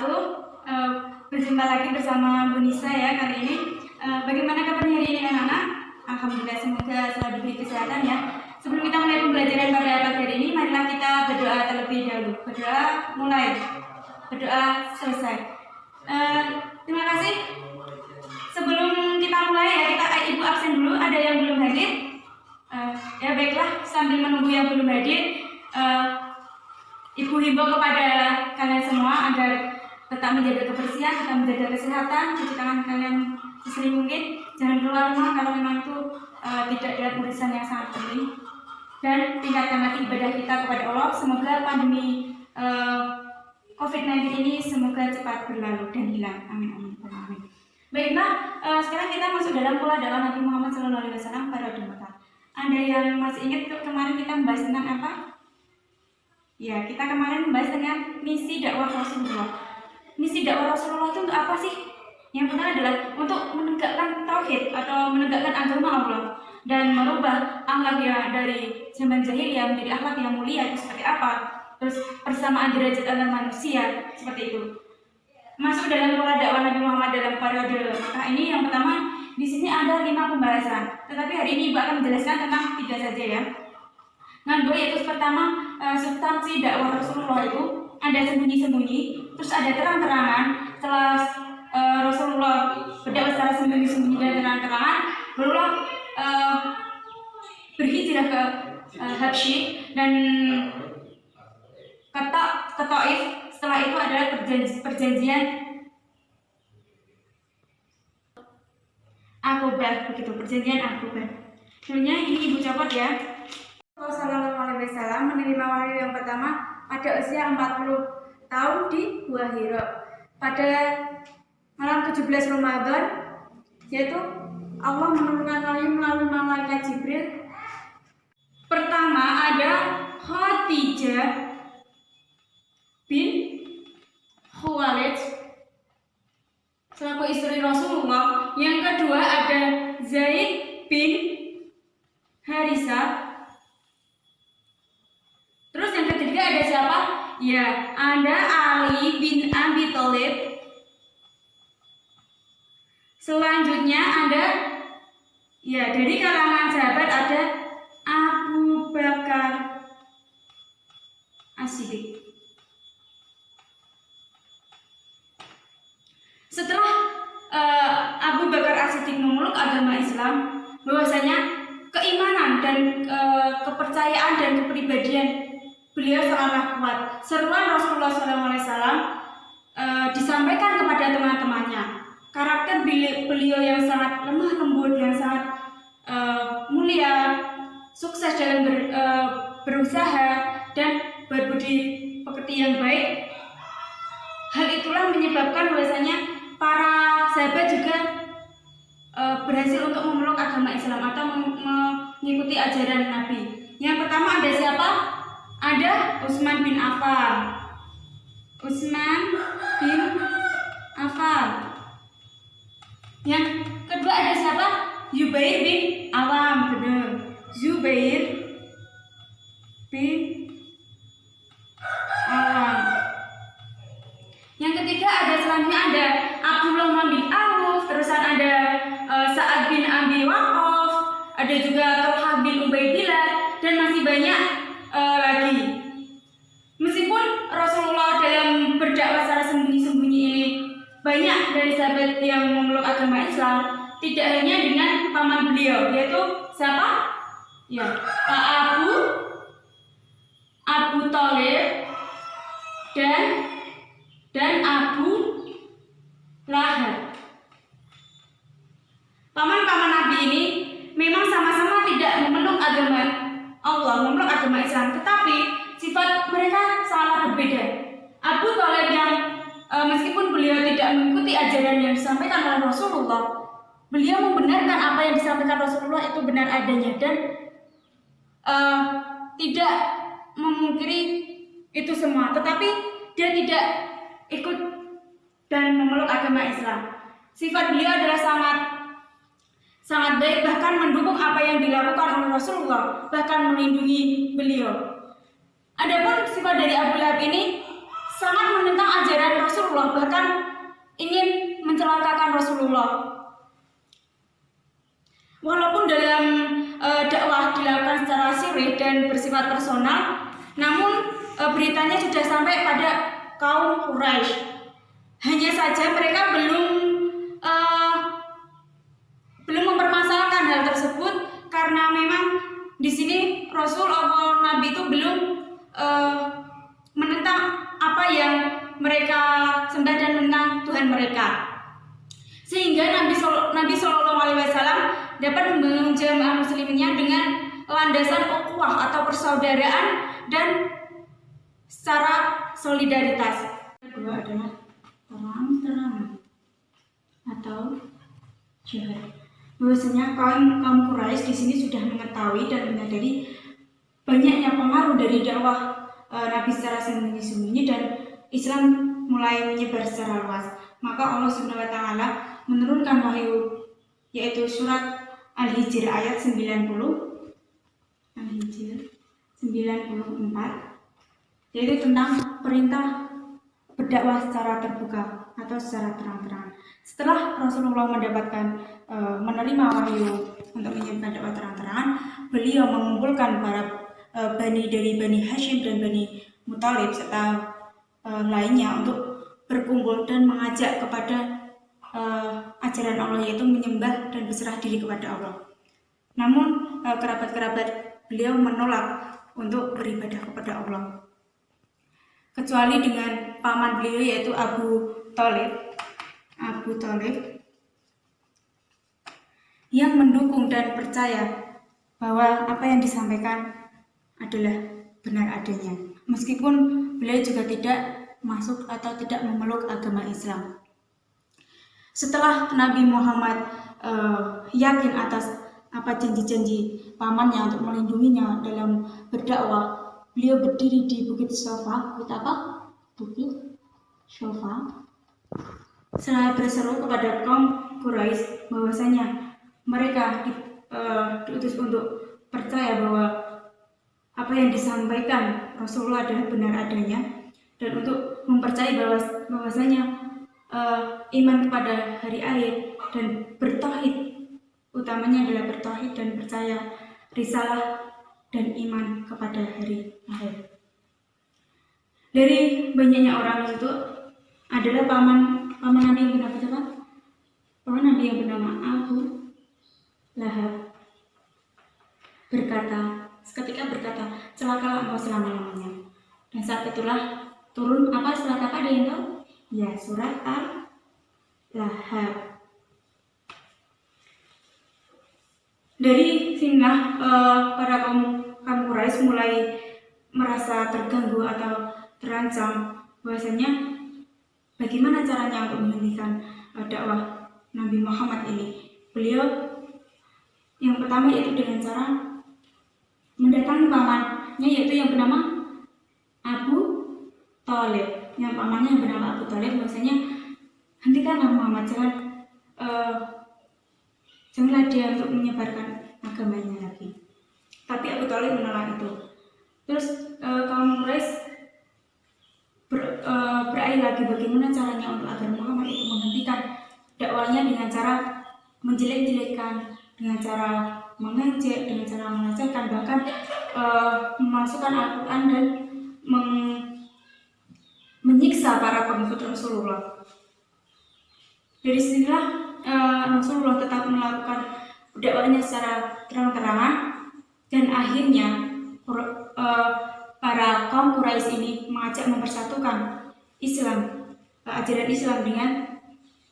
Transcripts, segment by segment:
wabarakatuh. Berjumpa lagi bersama Bu Nisa ya kali ini. Bagaimana kabarnya hari ini anak-anak? Alhamdulillah, semoga selalu diberi kesehatan ya. Sebelum kita mulai pembelajaran pada pagi hari ini, marilah kita berdoa terlebih dahulu. Berdoa mulai, berdoa selesai. Terima kasih. Sebelum kita mulai ya, kita ibu absen dulu. Ada yang belum hadir? Ya baiklah, sambil menunggu yang belum hadir, ibu himbau kepada kalian semua agar tetap menjaga kebersihan, tetap menjaga kesehatan, cuci tangan kalian sesering mungkin, jangan keluar rumah kalau memang itu tidak dalam urusan yang sangat penting, dan tingkatkan lagi ibadah kita kepada Allah. Semoga pandemi COVID-19 ini semoga cepat berlalu dan hilang. Amin amin amin. Baiklah, sekarang kita masuk dalam pola dakwah Nabi Muhammad SAW pada Mekah. Ada yang masih ingat kemarin kita membahas tentang apa? Ya, kita kemarin membahas dengan misi dakwah Rasulullah. Misi dakwah Rasulullah itu untuk apa sih? Yang pertama adalah untuk menegakkan tauhid atau menegakkan agama Allah dan merubah akhlak yang dari zaman jahiliyah menjadi akhlak yang mulia. Itu seperti apa? Terus persamaan derajat antar manusia, seperti itu. Masuk dalam pola dakwah Nabi Muhammad dalam periode Mekah ini, yang pertama di sini ada 5 pembahasan. Tetapi hari ini Ibu akan menjelaskan tentang 3 saja ya. Nah, yaitu pertama, substansi dakwah Rasulullah itu ada sembunyi-sembunyi, terus ada terang-terangan. Setelah Rasulullah berdakwah secara sembunyi-sembunyi dan terang-terangan, barulah berhijrah ke Habsyi dan ke Taif. Setelah itu adalah perjanjian Aqabah, begitu, perjanjian Aqabah. Sebenarnya ini Ibu copot ya. Rasulullah SAW menerima wahyu yang pertama pada usia 40 tahun di Gua Hira pada malam 17 Ramadan, yaitu Allah menurunkan wahyu melalui malaikat Jibril. Pertama ada Khadijah bin Khuwailid selaku istri Rasulullah. Yang kedua ada Zaid bin Harisah. Terus yang ketiga ada siapa? Ya, ada Ali bin Abi Thalib. Selanjutnya ada, ya, dari kalangan sahabat ada Abu Bakar As-Siddiq. Setelah Abu Bakar As-Siddiq memeluk agama Islam, bahwasanya keimanan dan kepercayaan dan kepribadian beliau sangatlah kuat. Seruan Rasulullah SAW disampaikan kepada teman-temannya. Karakter beliau yang sangat lemah lembut, yang sangat mulia, sukses dalam berusaha dan berbudi pekerti yang baik. Hal itulah menyebabkan bahwasanya para sahabat juga berhasil untuk memeluk agama Islam atau mengikuti ajaran Nabi. Yang pertama ada siapa? Ada Utsman bin Affan. Utsman bin Affan. Yang kedua ada siapa? Zubair bin Awam, benar. Zubair bin Awam. Yang ketiga ada selanjutnya ada Abdullah bin Auf, terusan ada Sa'ad bin Abi Waqqas, ada juga Talha bin Ubaidillah, dan masih banyak lagi. Meskipun Rasulullah dalam berdakwah secara sembunyi-sembunyi ini banyak dari sahabat yang memeluk agama Islam, tidak hanya dengan paman beliau, yaitu siapa? Ya, Pak Abu Thalib dan Abu Lahab. Paman-paman Nabi ini memang sama-sama tidak memeluk agama Allah, memeluk agama Islam, tetapi sifat mereka sangatlah berbeda. Abu Thalib yang meskipun beliau tidak mengikuti ajaran yang disampaikan oleh Rasulullah, beliau membenarkan apa yang disampaikan Rasulullah itu benar adanya dan tidak memungkiri itu semua, tetapi dia tidak ikut dan memeluk agama Islam. Sifat beliau adalah sangat baik, bahkan mendukung apa yang dilakukan oleh Rasulullah, bahkan melindungi beliau. Adapun sifat dari Abu Lahab ini sangat menentang ajaran Rasulullah, bahkan ingin mencelakakan Rasulullah. Walaupun dalam dakwah dilakukan secara sirih dan bersifat personal, namun beritanya sudah sampai pada kaum Quraisy. Hanya saja mereka belum mempermasalahkan hal tersebut karena memang di sini Rasul atau Nabi itu belum menentang apa yang mereka sembah dan menentang Tuhan mereka, sehingga Nabi Shallallahu Alaihi Wasallam dapat membangun jamaah muslimnya dengan landasan ukhuwah atau persaudaraan dan secara solidaritas. Kedua adalah terang-terangan atau jihad. Bahwasanya kaum Quraisy di sini sudah mengetahui dan menyadari banyaknya pengaruh dari dakwah Nabi secara sembunyi-sembunyi dan Islam mulai menyebar secara luas. Maka Allah Subhanahu wa taala menurunkan wahyu, yaitu surat Al-Hijr ayat 90, Al-Hijr 94, yaitu tentang perintah berdakwah secara terbuka atau secara terang-terangan. Setelah Rasulullah menerima wahyu untuk menyebarkan dakwah terang-terangan, beliau mengumpulkan para dari Bani Hashim dan Bani Muthalib serta lainnya untuk berkumpul dan mengajak kepada ajaran Allah, yaitu menyembah dan berserah diri kepada Allah. Namun kerabat-kerabat beliau menolak untuk beribadah kepada Allah, kecuali dengan paman beliau yaitu Abu Thalib yang mendukung dan percaya bahwa apa yang disampaikan adalah benar adanya, meskipun beliau juga tidak masuk atau tidak memeluk agama Islam. Setelah Nabi Muhammad yakin atas apa janji-janji pamannya untuk melindunginya dalam berdakwah, beliau berdiri di Bukit Sofa. Bukit Sofa. Seraya berseru kepada kaum Quraisy bahwasanya mereka diutus untuk percaya bahwa apa yang disampaikan Rasulullah adalah benar adanya, dan untuk mempercayai bahwasanya iman kepada hari akhir dan bertauhid, utamanya adalah bertauhid dan percaya risalah dan iman kepada hari akhir. Dari banyaknya orang itu adalah paman Nabi yang bernama siapa? Paman Nabi yang bernama Abu Lahab seketika berkata, celakalah engkau selama-lamanya. Dan saat itulah turun surat apa, ada yang tahu? Ya, surat Al-Lahab. Dari sinilah para kaum Quraisy mulai merasa terganggu atau terancam bahwasanya bagaimana caranya untuk menghentikan dakwah Nabi Muhammad ini. Beliau yang pertama yaitu dengan cara mendatangi pamannya, yaitu yang bernama Abu Thalib. Yang pamannya yang bernama Abu Thalib bahwasanya hentikanlah Muhammad, janganlah dia untuk menyebarkan agamanya lagi. Tapi Abu Thalib menolak itu. Terus kaum Quraisy beralih lagi bagaimana caranya untuk agar Muhammad itu menghentikan dakwahnya dengan cara menjelek-jelekkan, dengan cara mengejek, dengan cara melecehkan, bahkan memasukkan Al-Quran dan menyiksa para pengikut Rasulullah. Dari sinilah Rasulullah tetap melakukan dakwahnya secara terang-terangan, dan akhirnya para kaum Quraisy ini mengajak mempersatukan ajaran Islam dengan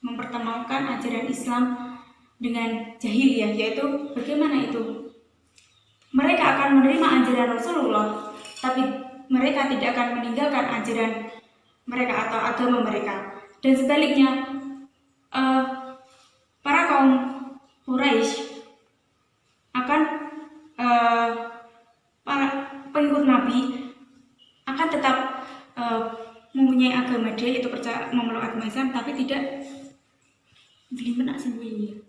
mempertemukan ajaran Islam dengan jahiliyah, yaitu bagaimana itu mereka akan menerima ajaran Rasulullah, tapi mereka tidak akan meninggalkan ajaran mereka atau agama mereka. Dan sebaliknya para kaum Quraisy akan para pengikut Nabi akan tetap mempunyai agama dia, yaitu percaya memeluk agama Islam, tapi tidak beliau sendiri.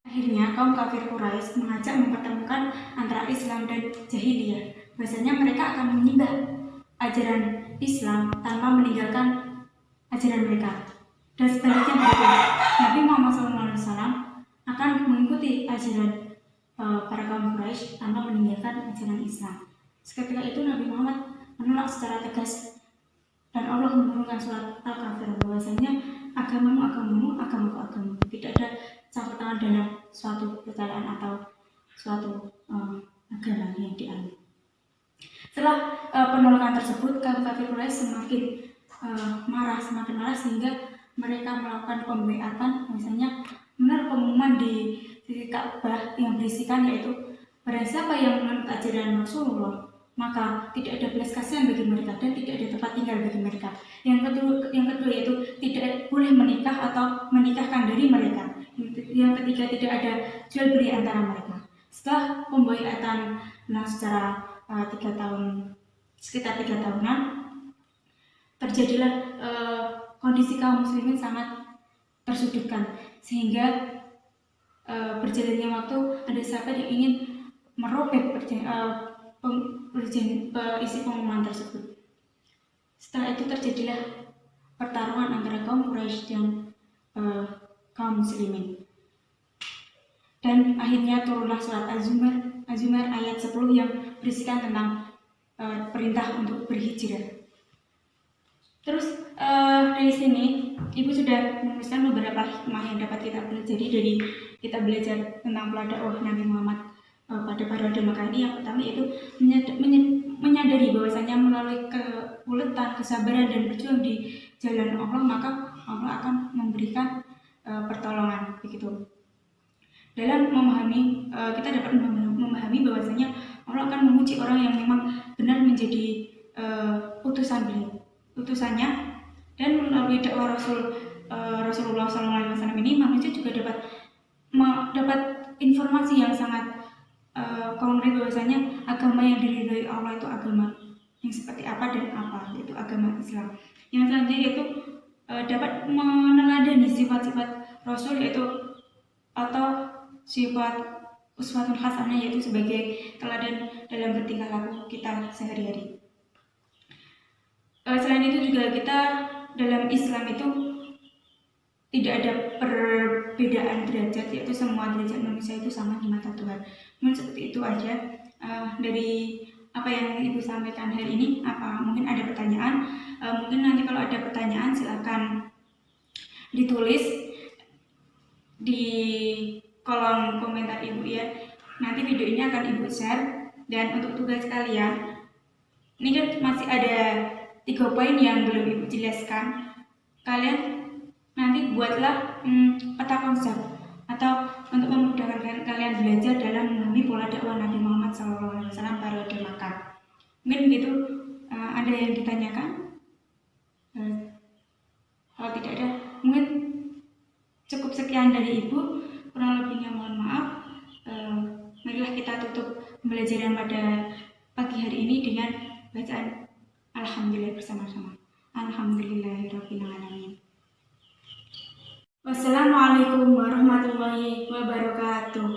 Akhirnya kaum kafir Quraisy mengajak mempertemukan antara Islam dan jahiliyah. Bahwasanya mereka akan menyembah ajaran Islam tanpa meninggalkan ajaran mereka. Dan sebaliknya begitu, Nabi Muhammad SAW akan mengikuti ajaran para kaum Quraisy tanpa meninggalkan ajaran Islam. Seketika itu Nabi Muhammad menolak secara tegas dan Allah menurunkan surat Al-Kafir bahwasanya agamamu, agamaku. Tidak ada campur tangan dalam suatu percayaan atau suatu agama yang dianut. Setelah penolakan tersebut, kaum kafir Quraisy semakin marah sehingga mereka melakukan pembeatan, misalnya menurut pengumuman di titik Ka'bah yang berisikan yaitu barang siapa yang menurut ajaran Rasulullah maka tidak ada belas kasihan bagi mereka dan tidak ada tempat tinggal bagi mereka. Yang kedua yaitu tidak boleh menikah atau menikahkan dari mereka. Yang ketiga tidak ada jual beli antara mereka. Setelah pembeatan secara sekitar 3 tahunan, terjadilah kondisi kaum muslimin sangat tersudutkan sehingga berjalannya waktu ada sahabat yang ingin merobek isi pengumuman tersebut. Setelah itu terjadilah pertarungan antara kaum Quraisy dan kaum muslimin. Dan akhirnya turunlah surat Az-Zumar ayat 10 yang berisikan tentang perintah untuk berhijrah. Terus dari sini Ibu sudah menuliskan beberapa hikmah yang dapat kita pelajari dari kita belajar tentang dakwah Nabi Muhammad pada periode Makkah ini. Yang pertama yaitu menyadari bahwasanya melalui keuletan, kesabaran dan berjuang di jalan Allah maka Allah akan memberikan pertolongan begitu. Dalam memahami kita dapat memahami bahwasanya Allah akan memuji orang yang memang benar menjadi utusannya, dan melalui dakwah Rasulullah SAW ini manusia juga dapat informasi yang sangat konkret bahwasanya agama yang diridhoi Allah itu agama yang seperti apa dan apa, yaitu agama Islam. Yang selanjutnya yaitu dapat meneladani sifat-sifat Rasul yaitu atau sifat uswatun hasanah yaitu sebagai teladan dalam bertingkah laku kita sehari-hari. Selain itu juga kita dalam Islam itu tidak ada perbedaan derajat, yaitu semua derajat manusia itu sama di mata Tuhan. Mungkin seperti itu aja dari apa yang Ibu sampaikan hari ini. Mungkin ada pertanyaan? Mungkin nanti kalau ada pertanyaan silakan ditulis di kolom komentar Ibu ya. Nanti video ini akan Ibu share. Dan untuk tugas kalian, ini kan masih ada 3 poin yang belum Ibu jelaskan. Kalian nanti buatlah peta konsep atau untuk memudahkan kalian belajar dalam memahami pola dakwah Nabi Muhammad SAW periode Makkah. Mungkin begitu. Ada yang ditanyakan? Kalau tidak ada, mungkin cukup sekian dari Ibu. Kurang lebihnya mohon maaf. Marilah kita tutup pembelajaran pada pagi hari ini dengan bacaan Alhamdulillah bersama-sama. Alhamdulillahirabbil alamin. Wassalamualaikum warahmatullahi wabarakatuh.